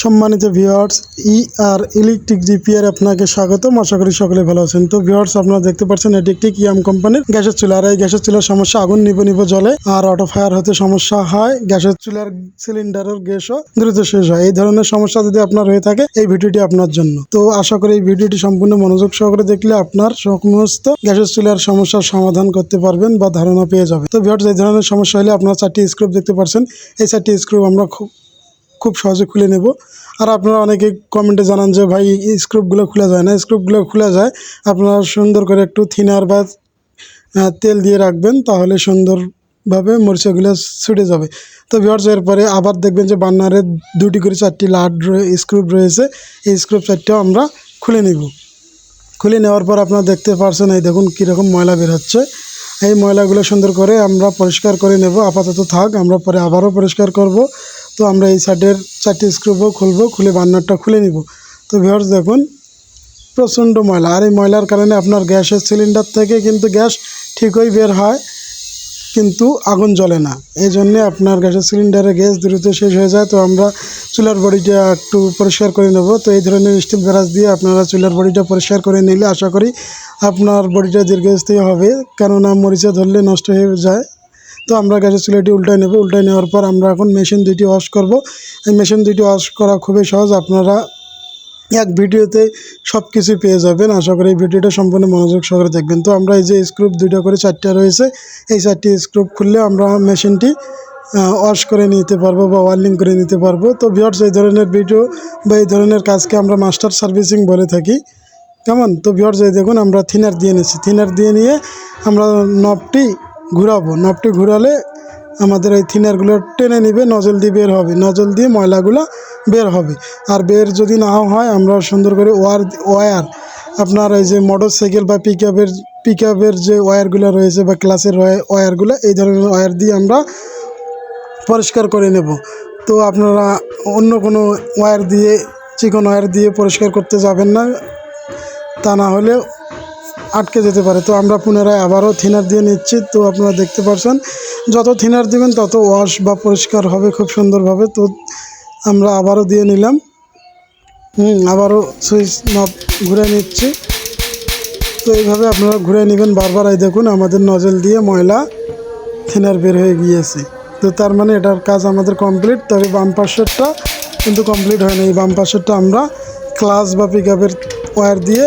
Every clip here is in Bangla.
সম্মানিত ভিউয়ার্স, আর ইলেকট্রিক রিপেয়ার আপনাকে স্বাগতম। আশা করি সকলে ভালো আছেন। তো ভিউয়ার্স, আপনারা দেখতে পাচ্ছেন এটি একটি কিয়াম কোম্পানির গ্যাসের চুলা। আর এই গ্যাসের চুলার সমস্যা আগুন নিভে নিভে জ্বলে আর অটো ফায়ার হতে সমস্যা হয়। গ্যাসের চুলার সিলিন্ডারের গ্যাসও দ্রুত শেষ হয়। এই ধরনের সমস্যা যদি আপনার হয়ে থাকে, এই ভিডিওটি আপনার জন্য। তো আশা করি এই ভিডিওটি সম্পূর্ণ মনোযোগ সহকারে দেখলে আপনার সমস্ত গ্যাসের চুলার সমস্যার সমাধান করতে পারবেন বা ধারণা পেয়ে যাবে। তো ভিউয়ার্স, এই ধরনের সমস্যা হলে আপনারা 4টি স্ক্রু দেখতে পাচ্ছেন। এই 4টি স্ক্রু আমরা খুব সহজে খুলে নেব। আর আপনারা অনেকে কমেন্টে জানান যে ভাই স্ক্রুপগুলো খোলা যায় না। স্ক্রুপগুলো খোলা যায়। আপনারা সুন্দর করে একটু থিনার বা তেল দিয়ে রাখবেন, তাহলে সুন্দরভাবে মরিচাগুলো ছুটে যাবে। তো ভিউয়ার্স, এরপরে আবার দেখবেন যে বার্নারের 2টি করে 4টি স্ক্রুপ রয়েছে। এই স্ক্রুপ 4টাও আমরা খুলে নেব। খুলে নেওয়ার পর আপনারা দেখতে পাচ্ছেন, এই দেখুন কীরকম ময়লা বের হচ্ছে। এই ময়লাগুলো সুন্দর করে আমরা পরিষ্কার করে নেব। আপাতত থাক, আমরা পরে আবারও পরিষ্কার করব। তো আমরা এই সাইডের 4টি স্ক্রুপও খুলবো, খুলে বার্নারটা খুলে নিব। তো ভিউয়ার্স, দেখুন প্রচণ্ড ময়লা। আর এই ময়লার কারণে আপনার গ্যাসের সিলিন্ডার থেকে কিন্তু গ্যাস ঠিকই বের হয়, কিন্তু আগুন জ্বলে না। এই জন্যে আপনার গ্যাসের সিলিন্ডারে গ্যাস দ্রুত শেষ হয়ে যায়। তো আমরা চুলার বডিটা একটু পরিষ্কার করে নেব। তো এই ধরনের স্টিল ব্রাশ দিয়ে আপনারা চুলার বডিটা পরিষ্কার করে নিলে আশা করি আপনার বডিটা দীর্ঘস্থায়ী হবে, কেননা মরিচা ধরলে নষ্ট হয়ে যায়। তো আমরা গ্যাসের চুলাটি উল্টায় নেব। উল্টায় নেওয়ার পর আমরা এখন মেশিন দুইটি ওয়াশ করব। এই মেশিন দুইটি ওয়াশ করা খুবই সহজ। আপনারা এক ভিডিওতে সব কিছু পেয়ে যাবেন। আশা করি এই ভিডিওটা সম্পূর্ণ মনোযোগ সহকারে দেখবেন। তো আমরা এই যে স্ক্রুপ 2টা করে 4টা রয়েছে, এই 4টি স্ক্রুপ খুললে আমরা মেশিনটি ওয়াশ করে নিতে পারবো বা ওয়ার্লিং করে নিতে পারবো। তো ভিউয়ার্স, এই ধরনের ভিডিও বা এই ধরনের কাজকে আমরা মাস্টার সার্ভিসিং বলে থাকি। কেমন? তো ভিউয়ার্স, এই দেখুন আমরা থিনার দিয়ে নিচ্ছি। থিনার দিয়ে নিয়ে আমরা নবটি ঘুরাবো। নবটি ঘুরালে আমাদের এই থিনারগুলো টেনে নিবে, নজল দিয়ে বের হবে। নজল দিয়ে ময়লাগুলো বের হবে। আর বের যদি না হয়, আমরা সুন্দর করে ওয়্যার আপনার এই যে মোটরসাইকেল বা পিকআপের যে ওয়্যারগুলো রয়েছে বা ক্লাসের ওয়্যারগুলো, এই ধরনের ওয়্যার দিয়ে আমরা পরিষ্কার করে নেব। তো আপনারা অন্য কোনো ওয়্যার দিয়ে, চিকন ওয়্যার দিয়ে পরিষ্কার করতে যাবেন না, তা না হলে আটকে যেতে পারে। তো আমরা পুনরায় আবারও থিনার দিয়ে নিচ্ছি। তো আপনারা দেখতে পাচ্ছেন, যত থিনার দিবেন তত ওয়াশ বা পরিষ্কার হবে খুব সুন্দরভাবে। তো আমরা আবারও দিয়ে নিলাম। আবারও সুইচ নব ঘুরে নিচ্ছি। তো এইভাবে আপনারা ঘুরে নেবেন বারবার। এই দেখুন আমাদের নজল দিয়ে ময়লা থিনার বের হয়ে গিয়েছে। তো তার মানে এটার কাজ আমাদের কমপ্লিট। তবে বাম পাশেরটা কিন্তু কমপ্লিট হয় না। এই বাম পাশেরটা আমরা ক্লাস বা পিকআপের ওয়্যার দিয়ে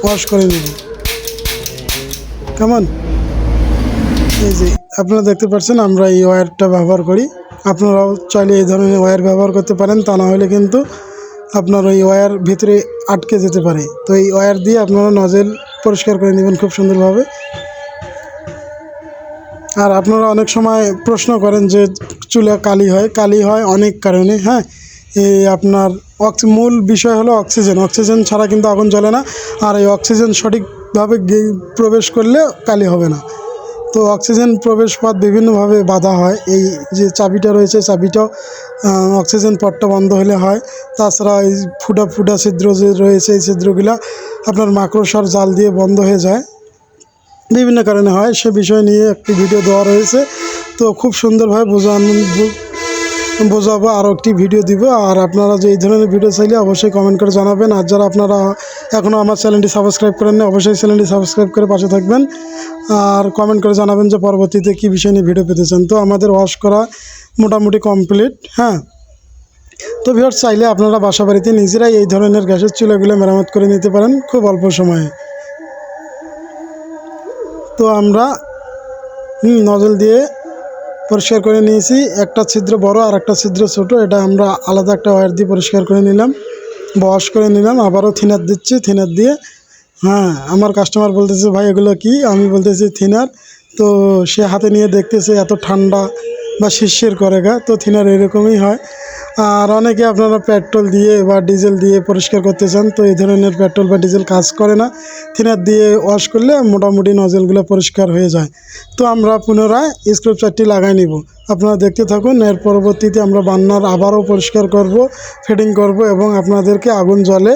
ওয়াশ করে নেব। কেমন? এই যে আপনারা দেখতে পাচ্ছেন আমরা এই ওয়্যারটা ব্যবহার করি। আপনারাও চাইলে এই ধরনের ওয়্যার ব্যবহার করতে পারেন, তা না হলে কিন্তু আপনার ওই ওয়্যার ভিতরে আটকে যেতে পারে। তো এই ওয়্যার দিয়ে আপনারা নজল পরিষ্কার করে নেবেন খুব সুন্দরভাবে। আর আপনারা অনেক সময় প্রশ্ন করেন যে চুলা কালি হয় অনেক কারণে। হ্যাঁ, এই আপনার মূল বিষয় হলো অক্সিজেন ছাড়া কিন্তু আগুন জ্বলে না। আর এই অক্সিজেন সঠিকভাবে প্রবেশ করলে কালি হবে না। তো অক্সিজেন প্রবেশ পথ বিভিন্নভাবে বাধা হয়। এই যে চাবিটা রয়েছে, চাবিটাও অক্সিজেন পথটা বন্ধ হলে হয়। তাছাড়া এই ফুটা ছিদ্র যে রয়েছে, এই ছিদ্রগুলা আপনার মাকড়সার জাল দিয়ে বন্ধ হয়ে যায়, বিভিন্ন কারণে হয়। সে বিষয় নিয়ে একটি ভিডিও দেওয়া রয়েছে। তো খুব সুন্দরভাবে বোঝাবো, আরও একটি ভিডিও দিব। আর আপনারা যে এই ধরনের ভিডিও চাইলে অবশ্যই কমেন্ট করে জানাবেন। আর যারা আপনারা এখনও আমার চ্যানেলটি সাবস্ক্রাইব করেন না, অবশ্যই চ্যানেলটি সাবস্ক্রাইব করে পাশে থাকবেন। আর কমেন্ট করে জানাবেন যে পরবর্তীতে কী বিষয় নিয়ে ভিডিও পেতে চান। তো আমাদের ওয়াশ করা মোটামুটি কমপ্লিট। হ্যাঁ, তো ভিউয়ার্স, চাইলে আপনারা বাসা বাড়িতে নিজেরাই এই ধরনের গ্যাসের চুলাগুলো মেরামত করে নিতে পারেন খুব অল্প সময়ে। তো আমরা নজল দিয়ে পরিষ্কার করে নিয়েছি। একটা ছিদ্র বড় আর একটা ছিদ্র ছোট, এটা আমরা আলাদা একটা ওয়্যার দিয়ে পরিষ্কার করে নিলাম, ওয়াশ করে নিলাম। আবারও থিনার দিচ্ছি। থিনার দিয়ে আমার কাস্টমার বলতেছে ভাই এগুলো কি? আমি বলতেছি থিনার। তো সে হাতে নিয়ে দেখতেছে এত ঠান্ডা বা শিরশির করে গা। তো থিনার এরকমই হয়। আর অনেকে আপনারা পেট্রোল দিয়ে বা ডিজেল দিয়ে পরিষ্কার করতে চান, তো এই ধরনের পেট্রোল বা ডিজেল কাজ করে না। থিনার দিয়ে ওয়াশ করলে মোটামুটি নজলগুলো পরিষ্কার হয়ে যায়। তো আমরা পুনরায় স্ক্রু 4টি লাগাই নিব। আপনারা দেখতে থাকুন। এর পরবর্তীতে আমরা বার্নার আবারও পরিষ্কার করব, ফিটিং করব এবং আপনাদেরকে আগুন জ্বলে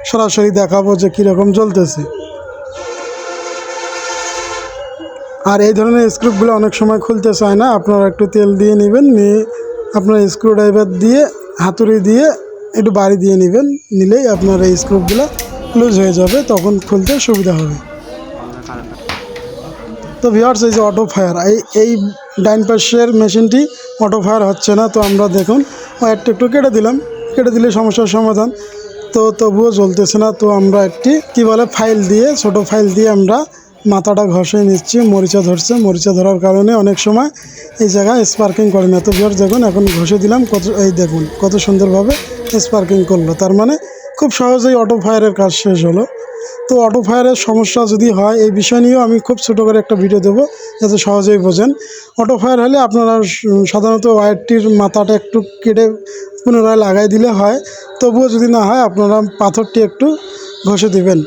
সরাসরি দেখাবো যে কীরকম জ্বলতেছে। আর এই ধরনের স্ক্রুপগুলো অনেক সময় খুলতে চায় না। আপনারা একটু তেল দিয়ে নেবেন, নিয়ে আপনার স্ক্রু ড্রাইভার দিয়ে হাতুড়ি দিয়ে একটু বাড়ি দিয়ে নেবেন, নিলেই আপনার এই স্ক্রুপগুলো লুজ হয়ে যাবে, তখন খুলতে সুবিধা হবে। তো ভিউয়ার্স, এই যে অটো ফায়ার, এই ডাইন পাশের মেশিনটি অটো ফায়ার হচ্ছে না। তো আমরা দেখুন ওয়্যারটা একটু কেটে দিলাম, কেটে দিলে সমস্যার সমাধান। তো তবুও জ্বলতেছে না। তো আমরা একটি কী বলে ফাইল দিয়ে, ছোট ফাইল দিয়ে আমরা মাথাটা ঘষে নিচ্ছি। মরিচা ধরছে, মরিচা ধরার কারণে অনেক সময় এই জায়গায় স্পার্কিং করে না। তো ভিউয়ার্স দেখুন, এখন ঘষে দিলাম, এই দেখুন কত সুন্দরভাবে স্পার্কিং করলো। তার মানে খুব সহজেই অটো ফায়ারের কাজ শেষ হলো। তো অটো ফায়ারের সমস্যা যদি হয়, এই বিষয় নিয়েও আমি খুব ছোটো করে একটা ভিডিও দেবো, যাতে সহজেই বোঝেন। অটো ফায়ার হলে আপনারা সাধারণত ওয়্যারটির মাথাটা একটু কেটে পুনরায় লাগাই দিলে হয়। তবুও যদি না হয়, আপনারা পাথরটি একটু ঘষে দিবেন।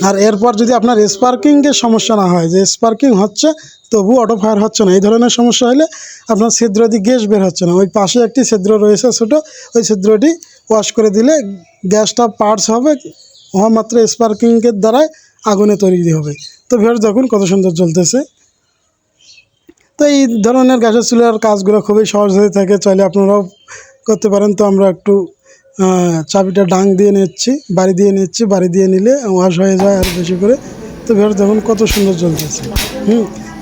আর এরপর যদি আপনার স্পার্কিংয়ের সমস্যা না হয়, যে স্পার্কিং হচ্ছে তবু অটো ফায়ার হচ্ছে না, এই ধরনের সমস্যা হলে আপনার ছিদ্র দিয়ে গ্যাস বের হচ্ছে না, ওই পাশে একটি ছিদ্র রয়েছে ছোটো, ওই ছিদ্রটি ওয়াশ করে দিলে গ্যাসটা পার্টস হবে, হওয়া মাত্র স্পার্কিংয়ের দ্বারাই আগুনে তৈরি হবে। তো ভিউয়ার্স দেখুন কত সুন্দর জ্বলতেছে। তো এই ধরনের গ্যাসের চুলার কাজগুলো খুবই সহজ হয়ে থাকে, চাইলে আপনারাও করতে পারেন। তো আমরা একটু চাবিটা ডাং দিয়ে নিচ্ছি, বাড়ি দিয়ে নিচ্ছি, বাড়ি দিয়ে নিলে ওয়াশ হয়ে যায় আর বেশি করে। তো ভিউয়ার্স দেখুন কত সুন্দর জ্বলতেছে।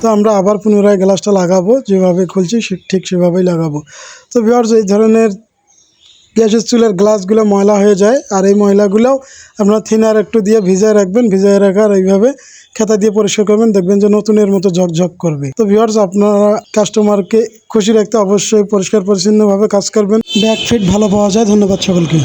তো আমরা আবার পুনরায় গ্লাসটা লাগাবো, যেভাবে খুলছি ঠিক সেভাবেই লাগাবো। তো ভিউয়ার্স, এই ধরনের গ্যাসের চুলার গ্লাসগুলো ময়লা হয়ে যায়, আর এই ময়লাগুলোও আপনারা থিনার একটু দিয়ে ভিজায় রাখবেন, ভিজায় রাখার এইভাবে খেতা দিয়ে পরিষ্কার করবেন, দেখবেন যে নতুনের মতো ঝকঝক করবে। তো ভিউয়ার্স, আপনারা কাস্টমারকে খুশি রাখতে অবশ্যই পরিষ্কার পরিচ্ছন্নভাবে কাজ করবেন, ব্যাক ফিট ভালো পাওয়া যায়। ধন্যবাদ সকলকে।